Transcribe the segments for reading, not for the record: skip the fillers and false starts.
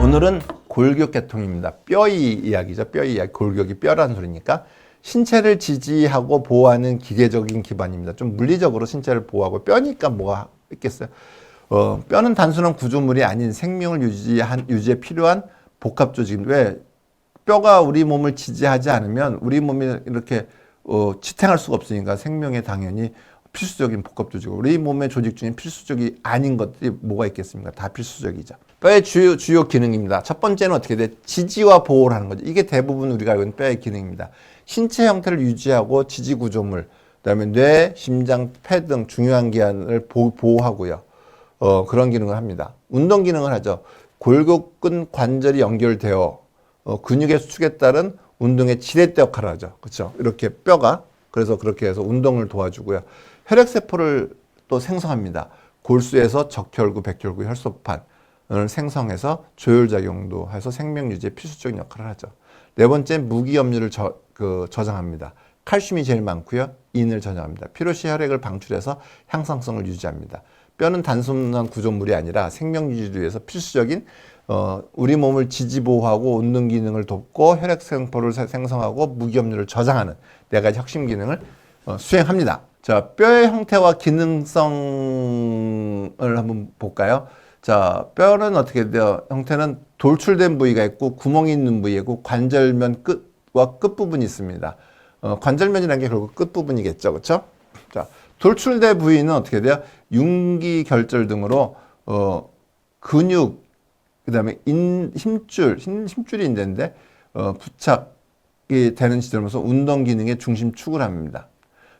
오늘은 골격계통입니다. 뼈의 이야기죠. 뼈의 이야기. 골격이 뼈라는 소리니까 신체를 지지하고 보호하는 기계적인 기반입니다. 좀 물리적으로 신체를 보호하고 뼈니까 뭐가 있겠어요. 뼈는 단순한 구조물이 아닌 생명을 유지에 필요한 복합 조직입니다. 왜? 뼈가 우리 몸을 지지하지 않으면 우리 몸이 이렇게 지탱할 수가 없으니까 생명에 당연히 필수적인 복합 조직이고 우리 몸의 조직 중에 필수적이 아닌 것들이 뭐가 있겠습니까? 다 필수적이죠. 뼈의 주요 기능입니다. 첫 번째는 어떻게 돼? 지지와 보호를 하는 거죠. 이게 대부분 우리가 알고 있는 뼈의 기능입니다. 신체 형태를 유지하고 지지 구조물, 그다음에 뇌, 심장, 폐 등 중요한 기관을 보호하고요. 그런 기능을 합니다. 운동 기능을 하죠. 골격근 관절이 연결되어 근육의 수축에 따른 운동의 지렛대 역할을 하죠. 그렇죠? 이렇게 뼈가 그래서 그렇게 해서 운동을 도와주고요. 혈액세포를 또 생성합니다. 골수에서 적혈구, 백혈구, 혈소판을 생성해서 조혈작용도 해서 생명 유지에 필수적인 역할을 하죠. 네 번째, 무기염류를 저장합니다. 칼슘이 제일 많고요. 인을 저장합니다. 필요시 혈액을 방출해서 향상성을 유지합니다. 뼈는 단순한 구조물이 아니라 생명 유지를 위해서 필수적인 우리 몸을 지지 보호하고 운동 기능을 돕고 혈액세포를 생성하고 무기염류를 저장하는 네 가지 핵심 기능을 수행합니다. 자, 뼈의 형태와 기능성을 한번 볼까요? 자, 뼈는 어떻게 돼요? 형태는 돌출된 부위가 있고 구멍이 있는 부위이고 관절면 끝과 끝부분이 있습니다. 관절면이라는 게 결국 끝부분이겠죠. 그렇죠? 자, 돌출된 부위는 어떻게 돼요? 융기결절 등으로 근육, 그다음에 힘줄이 있는데 부착이 되는 시점에서 운동 기능의 중심축을 합니다.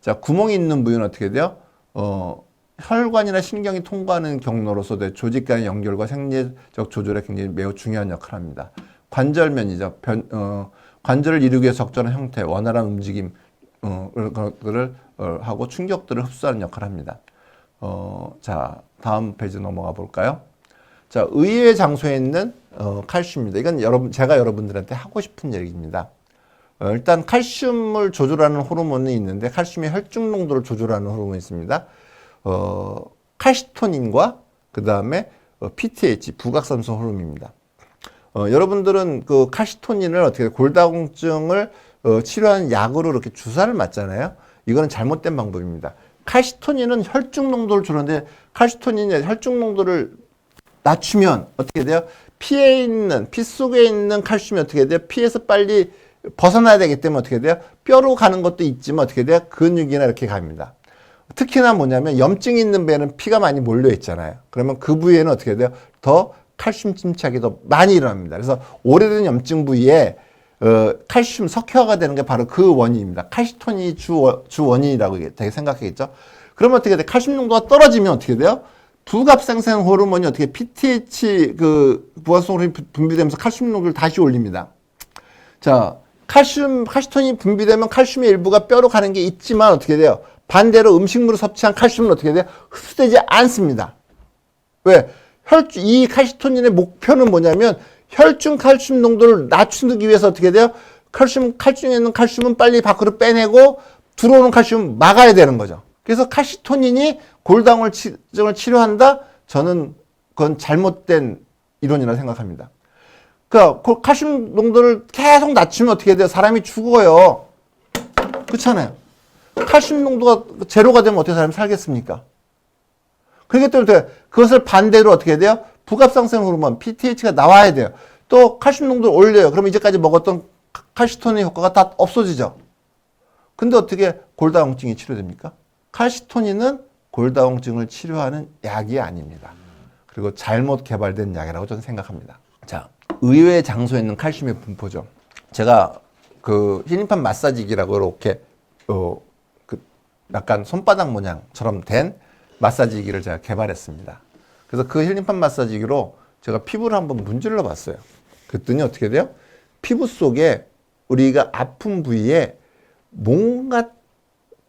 자, 구멍이 있는 부위는 어떻게 돼요? 혈관이나 신경이 통과하는 경로로서 조직 간의 연결과 생리적 조절에 굉장히 매우 중요한 역할을 합니다. 관절면이죠. 관절을 이루기 위해 적절한 형태, 원활한 움직임, 것들을 하고 충격들을 흡수하는 역할을 합니다. 자, 다음 페이지 넘어가 볼까요? 자, 의외의 장소에 있는 칼슘입니다. 이건 제가 여러분들한테 하고 싶은 얘기입니다. 일단 칼슘을 조절하는 호르몬이 있는데 칼슘의 혈중 농도를 조절하는 호르몬이 있습니다. 칼시토닌과 그 다음에 PTH, 부각산소 호르몬입니다. 여러분들은 그 칼시토닌을 어떻게 골다공증을 치료하는 약으로 이렇게 주사를 맞잖아요. 이거는 잘못된 방법입니다. 칼시토닌은 혈중 농도를 줄이는데 칼시토닌의 혈중 농도를 낮추면 어떻게 돼요? 피 속에 있는 칼슘이 어떻게 돼요? 피에서 빨리 벗어나야 되기 때문에 어떻게 돼요? 뼈로 가는 것도 있지만 어떻게 돼요? 근육이나 이렇게 갑니다. 특히나 뭐냐면 염증이 있는 배는 피가 많이 몰려 있잖아요. 그러면 그 부위에는 어떻게 돼요? 더 칼슘 침착이 더 많이 일어납니다. 그래서 오래된 염증 부위에 칼슘 석회화가 되는 게 바로 그 원인입니다. 칼시토닌이 주 원인이라고 되게 생각하겠죠. 그러면 어떻게 돼요? 칼슘 농도가 떨어지면 어떻게 돼요? 부갑생성 호르몬이 어떻게 PTH 부각성 호르몬이 분비되면서 칼슘 농도를 다시 올립니다. 자, 칼시토닌이 분비되면 칼슘의 일부가 뼈로 가는 게 있지만 어떻게 돼요? 반대로 음식물을 섭취한 칼슘은 어떻게 돼요? 흡수되지 않습니다. 왜? 이 칼시토닌의 목표는 뭐냐면 혈중 칼슘 농도를 낮추기 위해서 어떻게 돼요? 칼슘에 있는 칼슘은 빨리 밖으로 빼내고 들어오는 칼슘은 막아야 되는 거죠. 그래서 칼시토닌이 골다공증을 치료한다? 저는 그건 잘못된 이론이라고 생각합니다. 그러니까 칼슘 농도를 계속 낮추면 어떻게 돼요? 사람이 죽어요. 그렇잖아요. 칼슘 농도가 제로가 되면 어떻게 사람이 살겠습니까? 그렇기 때문에 그것을 반대로 어떻게 돼요? 부갑상생 호르몬 PTH가 나와야 돼요. 또 칼슘 농도를 올려요. 그럼 이제까지 먹었던 칼시토닌 효과가 다 없어지죠. 근데 어떻게 골다공증이 치료됩니까? 칼시토닌은 골다공증을 치료하는 약이 아닙니다. 그리고 잘못 개발된 약이라고 저는 생각합니다. 자, 의외의 장소에 있는 칼슘의 분포죠. 제가 그 힐링판 마사지기라고 이렇게 약간 손바닥 모양처럼 된 마사지기를 제가 개발했습니다. 그래서 그 힐링판 마사지기로 제가 피부를 한번 문질러 봤어요. 그랬더니 어떻게 돼요? 피부 속에 우리가 아픈 부위에 뭔가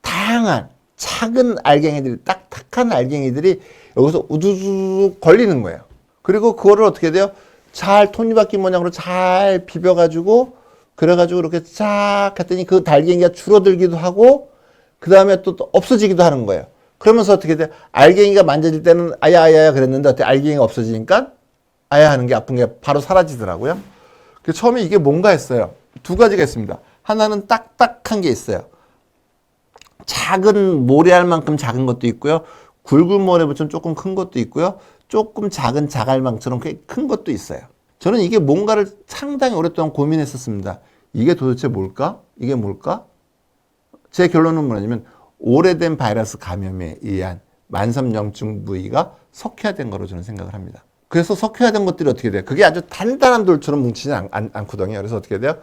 다양한 작은 알갱이들이 딱딱한 알갱이들이 여기서 우두둑 걸리는 거예요. 그리고 그거를 어떻게 돼요? 잘 톱니바퀴 모양으로 잘 비벼가지고 그래가지고 이렇게 쫙 했더니 그 알갱이가 줄어들기도 하고 그 다음에 또 없어지기도 하는 거예요. 그러면서 어떻게 돼? 알갱이가 만져질 때는 아야아야 그랬는데 어때? 알갱이가 없어지니까 아야 하는 게 아픈 게 바로 사라지더라고요. 그 처음에 이게 뭔가 했어요. 두 가지가 있습니다. 하나는 딱딱한 게 있어요. 작은 모래알 만큼 작은 것도 있고요. 굵은 모래보다는 조금 큰 것도 있고요. 조금 작은 자갈망처럼 큰 것도 있어요. 저는 이게 뭔가를 상당히 오랫동안 고민했었습니다. 이게 도대체 뭘까? 이게 뭘까? 제 결론은 뭐냐면 오래된 바이러스 감염에 의한 만성염증 부위가 석회화된 거로 저는 생각을 합니다. 그래서 석회화된 것들이 어떻게 돼요? 그게 아주 단단한 돌처럼 뭉치지 않거든요. 그래서 어떻게 돼요?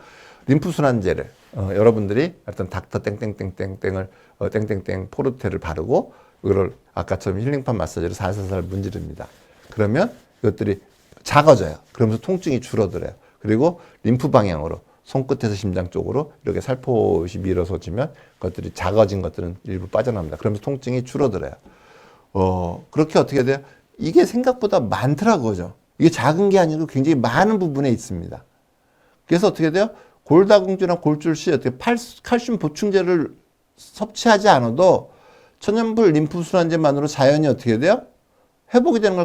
림프순환제를 여러분들이 어떤 닥터 땡땡땡땡땡을 땡땡땡 포르테를 바르고 이거를 아까처럼 힐링판 마사지로 살살살 문지릅니다. 그러면 이것들이 작아져요. 그러면서 통증이 줄어들어요. 그리고 림프 방향으로 손끝에서 심장 쪽으로 이렇게 살포시 밀어서지면 그것들이 작아진 것들은 일부 빠져나옵니다. 그러면서 통증이 줄어들어요. 그렇게 어떻게 돼요? 이게 생각보다 많더라고요. 이게 작은 게 아니고 굉장히 많은 부분에 있습니다. 그래서 어떻게 돼요? 골다공증이나 골줄 시 어떻게 칼슘 보충제를 섭취하지 않아도 천연불 림프순환제만으로 자연히 어떻게 돼요? 회복이 되는 걸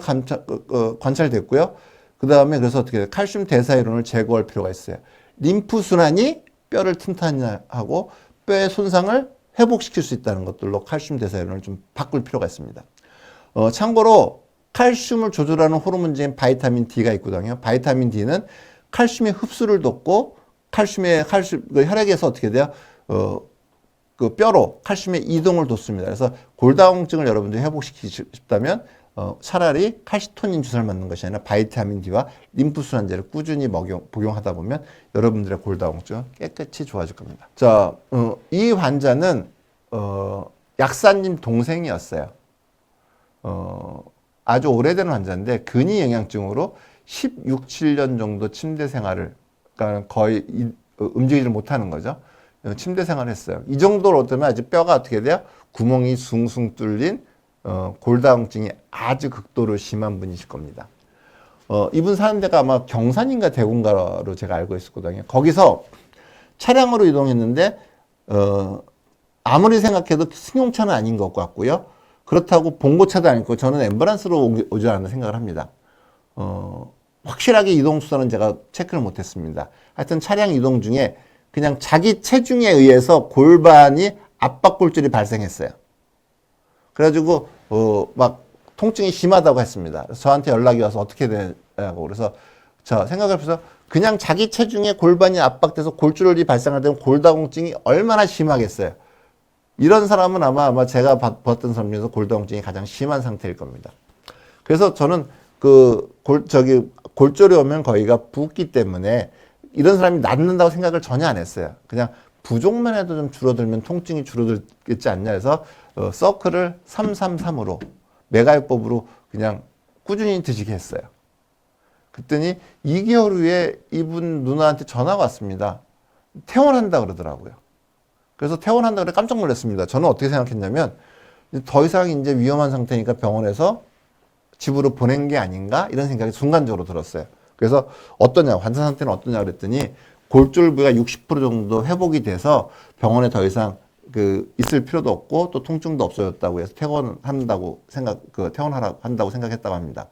관찰됐고요. 그 다음에 그래서 어떻게 돼요? 칼슘 대사이론을 제거할 필요가 있어요. 림프순환이 뼈를 튼튼하고 뼈의 손상을 회복시킬 수 있다는 것들로 칼슘 대사이론을 좀 바꿀 필요가 있습니다. 참고로 칼슘을 조절하는 호르몬제인 바이타민 D가 있거든요. 바이타민 D는 칼슘의 흡수를 돕고 혈액에서 어떻게 돼요? 그 뼈로 칼슘의 이동을 돕습니다. 그래서 골다공증을 여러분들이 회복시키고 싶다면 차라리 칼시토닌 주사를 맞는 것이 아니라 바이타민 D와 림프순환제를 꾸준히 복용하다 보면 여러분들의 골다공증은 깨끗이 좋아질 겁니다. 자, 이 환자는 약사님 동생이었어요. 아주 오래된 환자인데 근위 영양증으로 16, 7년 정도 침대 생활을 그러니까 거의 움직이지 못하는 거죠. 침대 생활을 했어요. 이 정도로 되면 아직 뼈가 어떻게 돼요? 구멍이 숭숭 뚫린 골다공증이 아주 극도로 심한 분이실 겁니다. 이분 사는 데가 아마 경산인가 대구인가로 제가 알고 있었거든요. 거기서 차량으로 이동했는데 아무리 생각해도 승용차는 아닌 것 같고요. 그렇다고 봉고차도 아니고 저는 앰뷸런스로 오지 않나 생각을 합니다. 확실하게 이동수단은 제가 체크를 못했습니다. 하여튼 차량 이동 중에 그냥 자기 체중에 의해서 골반이 압박골절이 발생했어요. 그래가지고 막 통증이 심하다고 했습니다. 그래서 저한테 연락이 와서 어떻게 되냐고. 그래서 저 생각을 해서 그냥 자기 체중에 골반이 압박돼서 골절이 발생할 때는 골다공증이 얼마나 심하겠어요. 이런 사람은 아마 제가 봤던 사람 중에서 골다공증이 가장 심한 상태일 겁니다. 그래서 저는 골절이 오면 거기가 붓기 때문에 이런 사람이 낫는다고 생각을 전혀 안 했어요. 그냥 부종만 해도 좀 줄어들면 통증이 줄어들겠지 않냐 해서 서클을 333으로 메가요법으로 그냥 꾸준히 드시게 했어요. 그랬더니 2개월 후에 이분 누나한테 전화가 왔습니다. 퇴원한다 그러더라고요. 그래서 퇴원한다 그래 깜짝 놀랐습니다. 저는 어떻게 생각했냐면 더 이상 이제 위험한 상태니까 병원에서 집으로 보낸 게 아닌가 이런 생각이 순간적으로 들었어요. 그래서 어떠냐 환자 상태는 어떠냐 그랬더니 골절 부위가 60% 정도 회복이 돼서 병원에 더 이상 있을 필요도 없고 또 통증도 없어졌다고 해서 퇴원한다고 한다고 생각했다고 합니다.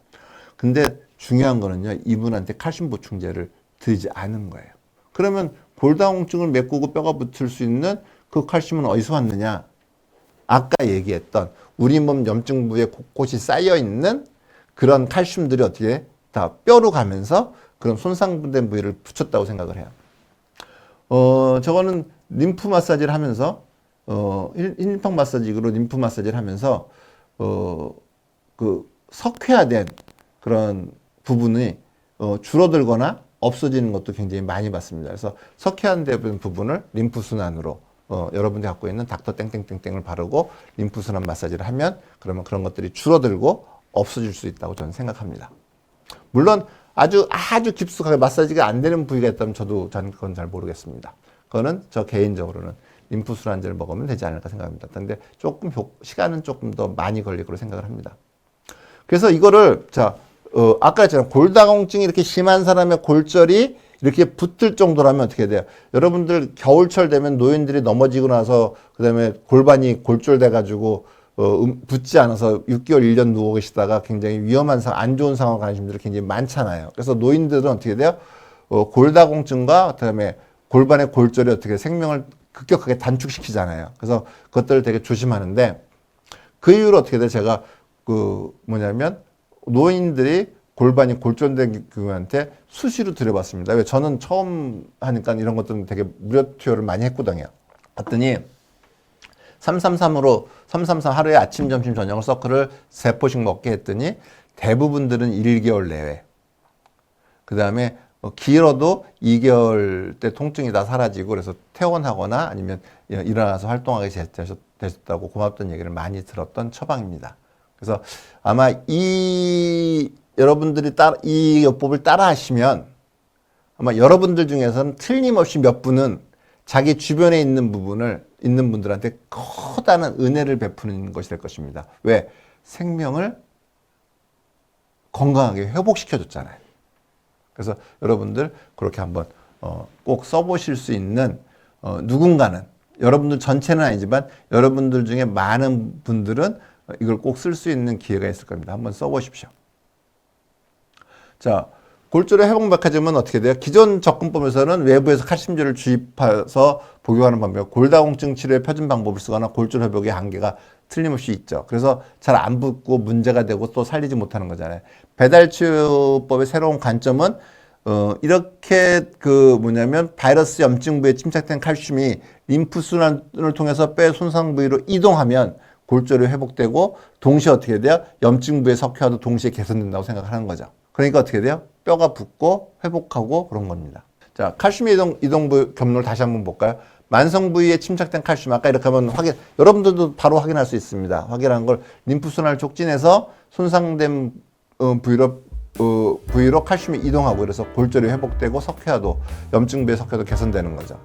근데 중요한 거는요, 이분한테 칼슘 보충제를 드리지 않은 거예요. 그러면 골다공증을 메꾸고 뼈가 붙을 수 있는 그 칼슘은 어디서 왔느냐? 아까 얘기했던 우리 몸 염증 부위에 곳곳이 쌓여 있는 그런 칼슘들이 어떻게 다 뼈로 가면서 그런 손상된 부위를 붙였다고 생각을 해요. 저거는 림프 마사지를 하면서 힐링판 마사지로 림프 마사지를 하면서 석회화된 그런 부분이 줄어들거나 없어지는 것도 굉장히 많이 봤습니다. 그래서 석회화된 부분을 림프 순환으로 여러분들이 갖고 있는 닥터 땡땡땡땡을 바르고 림프 순환 마사지를 하면 그러면 그런 것들이 줄어들고 없어질 수 있다고 저는 생각합니다. 물론 아주 깊숙하게 마사지가 안 되는 부위가 있다면 저는 그건 잘 모르겠습니다. 그거는 저 개인적으로는 림프순환제를 먹으면 되지 않을까 생각합니다. 근데 시간은 조금 더 많이 걸릴 거로 생각을 합니다. 그래서 이거를 아까 했잖아요. 골다공증이 이렇게 심한 사람의 골절이 이렇게 붙을 정도라면 어떻게 돼요? 여러분들 겨울철 되면 노인들이 넘어지고 나서 그다음에 골반이 골절돼 가지고 붙지 않아서 6개월, 1년 누워 계시다가 굉장히 위험한 안 좋은 상황을 가신 분들이 굉장히 많잖아요. 그래서 노인들은 어떻게 돼요? 골다공증과 그다음에 골반의 골절이 어떻게 생명을 급격하게 단축시키잖아요. 그래서 그것들을 되게 조심하는데 그 이후로 어떻게 돼요? 제가 노인들이 골반이 골절된 경우한테 수시로 들여봤습니다. 왜? 저는 처음 하니까 이런 것들은 되게 무료 투여를 많이 했거든요. 봤더니 333 하루에 아침, 점심, 저녁을 서클을 3포씩 먹게 했더니 대부분들은 1개월 내외. 그 다음에 길어도 2개월 때 통증이 다 사라지고 그래서 퇴원하거나 아니면 일어나서 활동하게 되셨다고 고맙다는 얘기를 많이 들었던 처방입니다. 그래서 아마 여러분들이 이 요법을 따라 하시면 아마 여러분들 중에서는 틀림없이 몇 분은 자기 주변에 있는 분들한테 커다란 은혜를 베푸는 것이 될 것입니다. 왜? 생명을 건강하게 회복시켜줬잖아요. 그래서 여러분들 그렇게 한번 꼭 써보실 수 있는 누군가는 여러분들 전체는 아니지만 여러분들 중에 많은 분들은 이걸 꼭 쓸 수 있는 기회가 있을 겁니다. 한번 써보십시오. 자, 골절의 회복 메커니즘은 어떻게 돼요? 기존 접근법에서는 외부에서 칼슘제를 주입해서 복용하는 방법, 골다공증 치료의 표준 방법을 쓰거나 골절 회복의 한계가 틀림없이 있죠. 그래서 잘 안 붙고 문제가 되고 또 살리지 못하는 거잖아요. 배달치료법의 새로운 관점은 이렇게 바이러스 염증 부에 침착된 칼슘이 림프 순환을 통해서 뼈의 손상 부위로 이동하면 골절이 회복되고 동시에 어떻게 돼요? 염증 부의 석회화도 동시에 개선된다고 생각하는 거죠. 그러니까 어떻게 돼요? 뼈가 붓고 회복하고 그런 겁니다. 자, 칼슘의 이동부 경로를 다시 한번 볼까요? 만성 부위에 침착된 칼슘, 아까 이렇게 하면 여러분들도 바로 확인할 수 있습니다. 확인한 걸 림프순환을 촉진해서 손상된 부위로 칼슘이 이동하고 그래서 골절이 회복되고 석회화도, 염증 부의 석회도 개선되는 거죠.